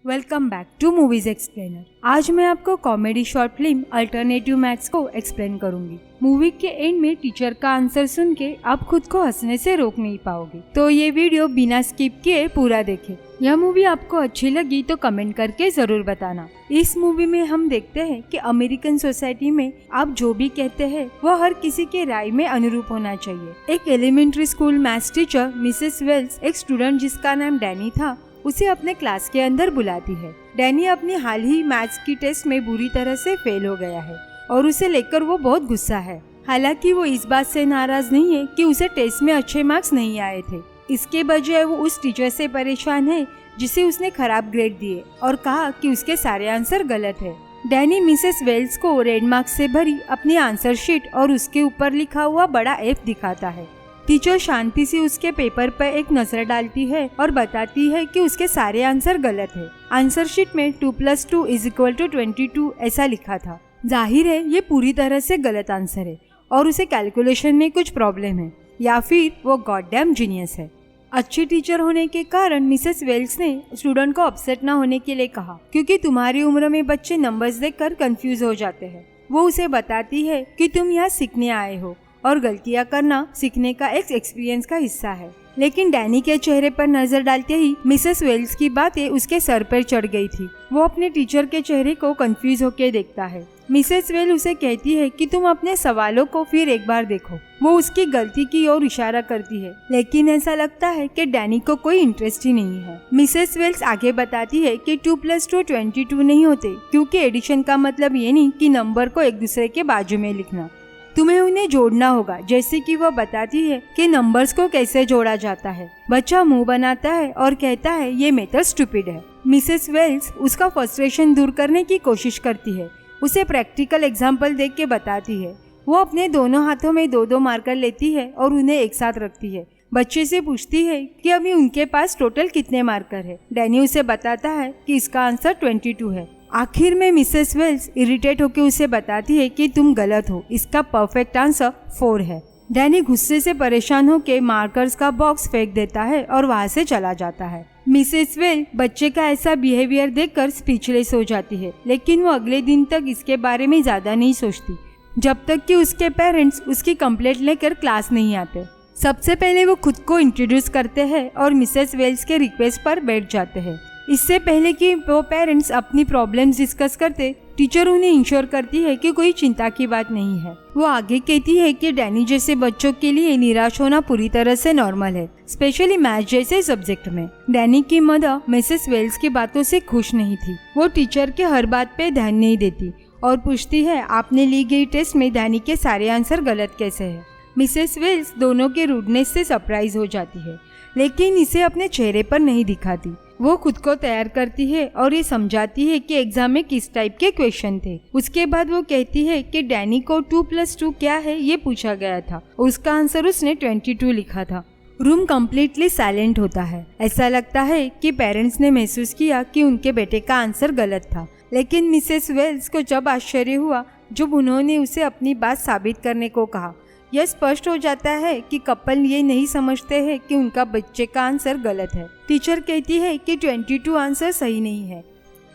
Welcome back to movies explainer. आज मैं आपको comedy short film alternative maths को एक्सप्लेन करूंगी। मूवी के एंड में टीचर का आंसर सुन के आप खुद को हंसने से रोक नहीं पाओगे, तो ये वीडियो बिना स्किप किए पूरा देखें। यह मूवी आपको अच्छी लगी तो कमेंट करके जरूर बताना। इस मूवी में हम देखते हैं कि अमेरिकन सोसाइटी में आप जो भी कहते हैं वह हर किसी के राय में अनुरूप होना चाहिए। एक elementary school maths teacher Mrs Wells एक स्टूडेंट जिसका नाम डैनी था उसे अपने क्लास के अंदर बुलाती है। डैनी अपनी हाल ही मैथ्स की टेस्ट में बुरी तरह से फेल हो गया है और उसे लेकर वो बहुत गुस्सा है। हालांकि वो इस बात से नाराज नहीं है कि उसे टेस्ट में अच्छे मार्क्स नहीं आए थे। इसके बजाय वो उस टीचर से परेशान है जिसे उसने खराब ग्रेड दिए और कहा कि उसके सारे आंसर गलत है। डैनी मिसेस वेल्स को रेड मार्क्स से भरी अपनी आंसर शीट और उसके ऊपर लिखा हुआ बड़ा F दिखाता है। टीचर शांति से उसके पेपर पर एक नजर डालती है और बताती है कि उसके सारे आंसर गलत है। आंसर शीट में 2 + 2 = 22 ऐसा लिखा था। जाहिर है ये पूरी तरह से गलत आंसर है और उसे कैलकुलेशन में कुछ प्रॉब्लम है या फिर वो गॉडडैम जीनियस है। अच्छी टीचर होने के कारण मिसेस वेल्स ने स्टूडेंट को अपसेट ना होने के लिए कहा, क्योंकि तुम्हारी उम्र में बच्चे नंबर्स देखकर कंफ्यूज हो जाते हैं। वो उसे बताती है कि तुम यहाँ सीखने आए हो और गलतियां करना सीखने का एक एक्सपीरियंस का हिस्सा है। लेकिन डैनी के चेहरे पर नजर डालते ही मिसेस वेल्स की बातें उसके सर पर चढ़ गई थी। वो अपने टीचर के चेहरे को कंफ्यूज होकर देखता है। मिसेस वेल उसे कहती है कि तुम अपने सवालों को फिर एक बार देखो। वो उसकी गलती की ओर इशारा करती है, लेकिन ऐसा लगता है कि डैनी को कोई इंटरेस्ट ही नहीं है। मिसेस वेल्स आगे बताती है कि 2 + 2 22 नहीं होते, क्योंकि एडिशन का मतलब ये नहीं कि नंबर को एक दूसरे के बाजू में लिखना, तुम्हें उन्हें जोड़ना होगा। जैसे कि वो बताती है कि नंबर्स को कैसे जोड़ा जाता है। बच्चा मुंह बनाता है और कहता है ये मेथड स्टूपिड है। मिसेस वेल्स उसका फ्रस्ट्रेशन दूर करने की कोशिश करती है। उसे प्रैक्टिकल एग्जाम्पल देख के बताती है। वो अपने दोनों हाथों में 2-2 मार्कर लेती है और उन्हें एक साथ रखती है। बच्चे से पूछती है कि अभी उनके पास टोटल कितने मार्कर है। डैनी उसे बताता है कि इसका आंसर 22 है। आखिर में मिसेस वेल्स इरिटेट होकर उसे बताती है कि तुम गलत हो, इसका परफेक्ट आंसर 4 है। डैनी गुस्से से परेशान होकर मार्कर्स का बॉक्स फेंक देता है और वहाँ से चला जाता है। मिसेस वेल बच्चे का ऐसा बिहेवियर देखकर स्पीचलेस हो जाती है, लेकिन वो अगले दिन तक इसके बारे में ज्यादा नहीं सोचती, जब तक कि उसके पेरेंट्स उसकी कंप्लेंट लेकर क्लास नहीं आते। सबसे पहले वो खुद को इंट्रोड्यूस करते हैं और मिसेस वेल्स के रिक्वेस्ट पर बैठ जाते हैं। इससे पहले कि वो पेरेंट्स अपनी प्रॉब्लम्स डिस्कस करते, टीचर उन्हें इंश्योर करती है कि कोई चिंता की बात नहीं है। वो आगे कहती है कि डैनी जैसे बच्चों के लिए निराश होना पूरी तरह से नॉर्मल है, स्पेशली मैथ्स जैसे सब्जेक्ट में। डैनी की मदर मिसेस वेल्स की बातों से खुश नहीं थी। वो टीचर के हर बात पे ध्यान नहीं देती और पूछती है आपने ली गई टेस्ट में डैनी के सारे आंसर गलत कैसे है। मिसेस वेल्स दोनों के रूडनेस से सरप्राइज हो जाती है, लेकिन इसे अपने चेहरे पर नहीं दिखाती। वो खुद को तैयार करती है और ये समझाती है कि एग्जाम में किस टाइप के क्वेश्चन थे। उसके बाद वो कहती है कि डैनी को 2 + 2 क्या है ये पूछा गया था। उसका आंसर उसने 22 लिखा था। रूम कम्प्लीटली साइलेंट होता है। ऐसा लगता है कि पेरेंट्स ने महसूस किया कि उनके बेटे का आंसर गलत था। लेकिन मिसेस वेल्स को जब आश्चर्य हुआ जब उन्होंने उसे अपनी बात साबित करने को कहा, यह स्पष्ट हो जाता है कि कपल ये नहीं समझते हैं कि उनका बच्चे का आंसर गलत है। टीचर कहती है कि 22 आंसर सही नहीं है,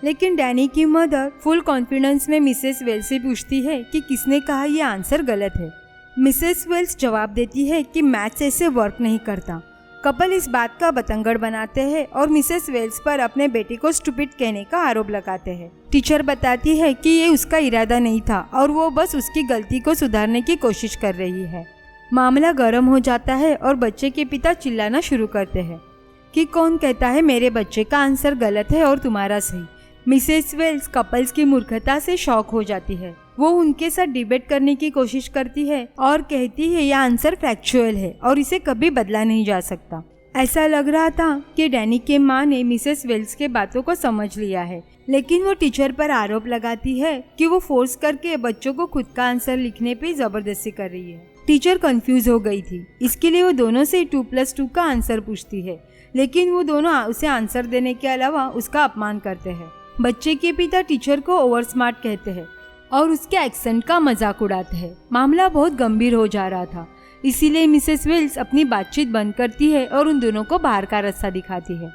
लेकिन डैनी की मदर फुल कॉन्फिडेंस में मिसेस वेल्स से पूछती है कि किसने कहा ये आंसर गलत है। मिसेस वेल्स जवाब देती है कि मैथ्स ऐसे वर्क नहीं करता। कपल इस बात का बतंगड़ बनाते हैं और मिसेस वेल्स पर अपने बेटे को स्टूपिड कहने का आरोप लगाते हैं। टीचर बताती है कि ये उसका इरादा नहीं था और वो बस उसकी गलती को सुधारने की कोशिश कर रही है। मामला गर्म हो जाता है और बच्चे के पिता चिल्लाना शुरू करते हैं कि कौन कहता है मेरे बच्चे का आंसर गलत है और तुम्हारा सही। मिसेस वेल्स कपल्स की मूर्खता से शॉक हो जाती है। वो उनके साथ डिबेट करने की कोशिश करती है और कहती है यह आंसर फैक्चुअल है और इसे कभी बदला नहीं जा सकता। ऐसा लग रहा था कि डैनी के माँ ने मिसेस वेल्स के बातों को समझ लिया है, लेकिन वो टीचर पर आरोप लगाती है कि वो फोर्स करके बच्चों को खुद का आंसर लिखने पे जबरदस्ती कर रही है। टीचर कंफ्यूज हो गई थी, इसके लिए वो दोनों से 2 + 2 का आंसर पूछती है, लेकिन वो दोनों उसे आंसर देने के अलावा उसका अपमान करते हैं। बच्चे के पिता टीचर को ओवर स्मार्ट कहते हैं और उसके एक्सेंट का मजाक उड़ाते हैं। मामला बहुत गंभीर हो जा रहा था, इसीलिए मिसेस वेल्स अपनी बातचीत बंद करती है और उन दोनों को बाहर का रास्ता दिखाती है।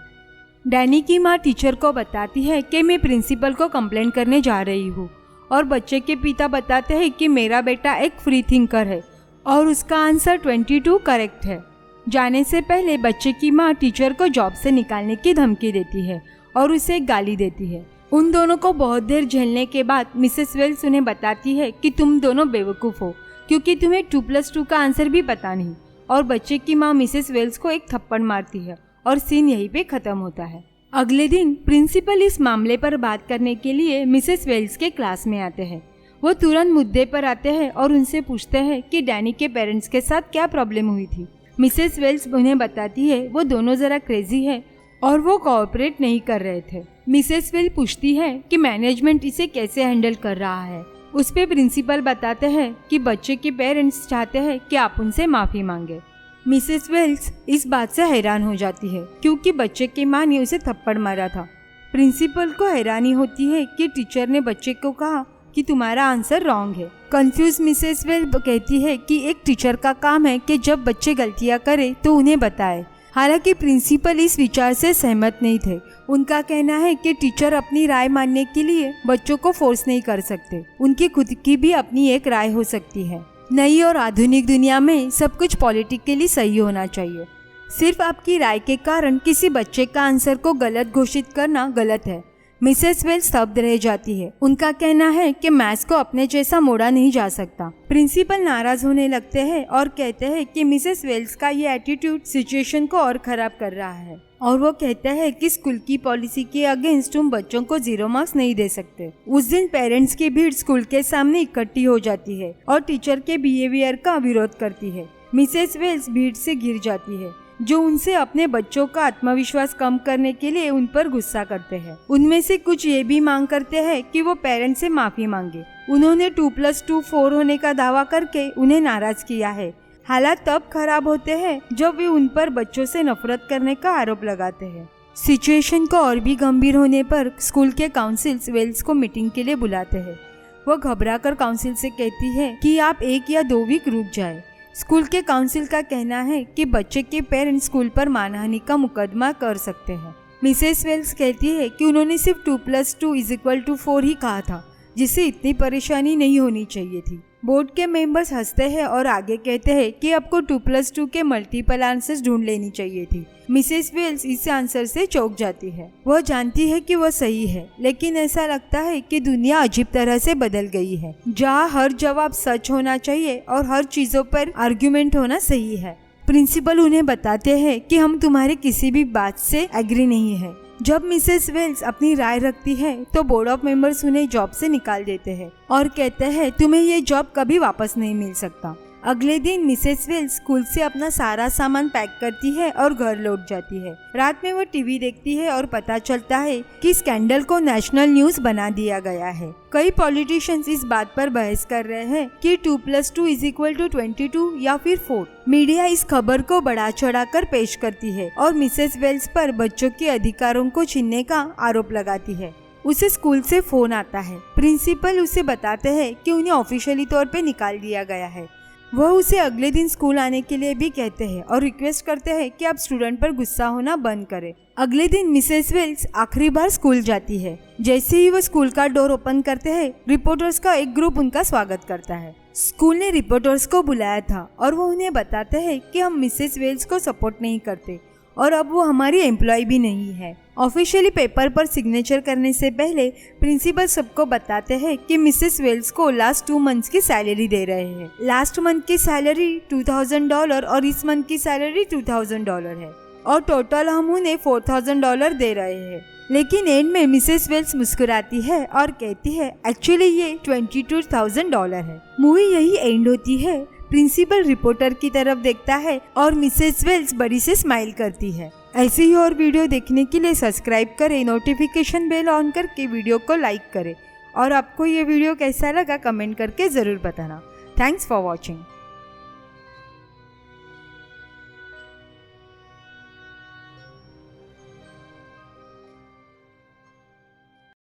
डैनी की माँ टीचर को बताती है कि मैं प्रिंसिपल को कंप्लेन करने जा रही हूँ और बच्चे के पिता बताते हैं कि मेरा बेटा एक फ्री थिंकर है और उसका आंसर 22 करेक्ट है। जाने से पहले बच्चे की माँ टीचर को जॉब से निकालने की धमकी देती है और उसे एक गाली देती है। उन दोनों को बहुत देर झेलने के बाद मिसेस वेल्स उन्हें बताती है कि तुम दोनों बेवकूफ़ हो क्योंकि तुम्हें 2+2 का आंसर भी पता नहीं, और बच्चे की माँ मिसेस वेल्स को एक थप्पड़ मारती है और सीन यहीं पे ख़त्म होता है। अगले दिन प्रिंसिपल इस मामले पर बात करने के लिए मिसेस वेल्स के क्लास में आते हैं। वो तुरंत मुद्दे पर आते हैं और उनसे पूछते हैं कि डैनी के पेरेंट्स के साथ क्या प्रॉब्लम हुई थी। मिसेस वेल्स उन्हें बताती है वो दोनों ज़रा क्रेजी है और वो कोऑपरेट नहीं कर रहे थे। मिसेस वेल्स पूछती है कि मैनेजमेंट इसे कैसे हैंडल कर रहा है। उस पे प्रिंसिपल बताते हैं कि बच्चे के पेरेंट्स चाहते हैं कि आप उनसे माफ़ी मांगे। मिसेस वेल्स इस बात से हैरान हो जाती है क्योंकि बच्चे की माँ ने उसे थप्पड़ मारा था। प्रिंसिपल को हैरानी होती है कि टीचर ने बच्चे को कहा कि तुम्हारा आंसर रॉन्ग है। कंफ्यूज मिसेस वेल्स कहती है कि एक टीचर का काम है कि जब बच्चे गलतियां करे तो उन्हें बताए। हालांकि प्रिंसिपल इस विचार से सहमत नहीं थे। उनका कहना है कि टीचर अपनी राय मानने के लिए बच्चों को फोर्स नहीं कर सकते, उनकी खुद की भी अपनी एक राय हो सकती है। नई और आधुनिक दुनिया में सब कुछ पॉलिटिकली सही होना चाहिए। सिर्फ आपकी राय के कारण किसी बच्चे का आंसर को गलत घोषित करना गलत है। मिसेस वेल्स स्तब्ध रह जाती है। उनका कहना है कि मैथ्स को अपने जैसा मोड़ा नहीं जा सकता। प्रिंसिपल नाराज होने लगते हैं और कहते हैं कि मिसेस वेल्स का ये एटीट्यूड सिचुएशन को और खराब कर रहा है, और वो कहते हैं कि स्कूल की पॉलिसी के अगेंस्ट तुम बच्चों को 0 मार्क्स नहीं दे सकते। उस दिन पेरेंट्स की भीड़ स्कूल के सामने इकट्ठी हो जाती है और टीचर के बिहेवियर का विरोध करती है। मिसेस वेल्स भीड़ से घिर जाती है, जो उनसे अपने बच्चों का आत्मविश्वास कम करने के लिए उन पर गुस्सा करते हैं। उनमें से कुछ ये भी मांग करते हैं कि वो पेरेंट्स से माफी मांगे। उन्होंने 2+2 4 होने का दावा करके उन्हें नाराज किया है। हालात तब खराब होते हैं जब वे उन पर बच्चों से नफरत करने का आरोप लगाते हैं। सिचुएशन को और भी गंभीर होने पर स्कूल के काउंसिल्स वेल्स को मीटिंग के लिए बुलाते हैं। वो घबराकर काउंसिल से कहती है कि आप 1 या 2 वीक रुक जाए। स्कूल के काउंसिल का कहना है कि बच्चे के पेरेंट्स स्कूल पर मानहानि का मुकदमा कर सकते हैं। मिसेस वेल्स कहती है कि उन्होंने सिर्फ 2+2 4 ही कहा था, जिससे इतनी परेशानी नहीं होनी चाहिए थी। बोर्ड के मेंबर्स हंसते हैं और आगे कहते हैं कि आपको 2+2 के मल्टीपल आंसर्स ढूंढ लेनी चाहिए थी। मिसेस वेल्स इस आंसर से चौंक जाती है। वह जानती है कि वह सही है, लेकिन ऐसा लगता है कि दुनिया अजीब तरह से बदल गई है, जहाँ हर जवाब सच होना चाहिए और हर चीजों पर आर्ग्यूमेंट होना सही है। प्रिंसिपल उन्हें बताते हैं कि हम तुम्हारी किसी भी बात से एग्री नहीं है। जब मिसेस वेल्स अपनी राय रखती है तो बोर्ड ऑफ मेंबर्स उन्हें जॉब से निकाल देते हैं और कहते हैं तुम्हें ये जॉब कभी वापस नहीं मिल सकता। अगले दिन मिसेस वेल्स स्कूल से अपना सारा सामान पैक करती है और घर लौट जाती है। रात में वह टीवी देखती है और पता चलता है कि स्कैंडल को नेशनल न्यूज बना दिया गया है। कई पॉलिटिशियंस इस बात पर बहस कर रहे हैं कि 2+2 22 या फिर 4। मीडिया इस खबर को बढ़ा चढ़ाकर पेश करती है और मिसेस वेल्स पर बच्चों के अधिकारों को छीनने का आरोप लगाती है। उसे स्कूल से फोन आता है। प्रिंसिपल उसे बताते हैं कि उन्हें ऑफिशियली तौर पे निकाल दिया गया है। वह उसे अगले दिन स्कूल आने के लिए भी कहते हैं और रिक्वेस्ट करते हैं कि आप स्टूडेंट पर गुस्सा होना बंद करें। अगले दिन मिसेस वेल्स आखिरी बार स्कूल जाती है। जैसे ही वह स्कूल का डोर ओपन करते हैं, रिपोर्टर्स का एक ग्रुप उनका स्वागत करता है। स्कूल ने रिपोर्टर्स को बुलाया था और वो उन्हें बताते हैं कि हम मिसेस वेल्स को सपोर्ट नहीं करते और अब वो हमारी एम्प्लॉय भी नहीं है। ऑफिशियली पेपर पर सिग्नेचर करने से पहले प्रिंसिपल सबको बताते हैं कि मिसेस वेल्स को लास्ट 2 मंथ्स की सैलरी दे रहे हैं। लास्ट मंथ की सैलरी $2000 और इस मंथ की सैलरी $2000 है और टोटल हम उन्हें $4000 दे रहे हैं। लेकिन एंड में मिसेस वेल्स मुस्कुराती है और कहती है एक्चुअली ये $22,000 है। मूवी यही एंड होती है। प्रिंसिपल रिपोर्टर की तरफ देखता है और मिसेस वेल्स बड़ी से स्माइल करती है। ऐसे ही और वीडियो देखने के लिए सब्सक्राइब करें, नोटिफिकेशन बेल ऑन करके वीडियो को लाइक करें और आपको ये वीडियो कैसा लगा कमेंट करके ज़रूर बताना। Thanks for watching.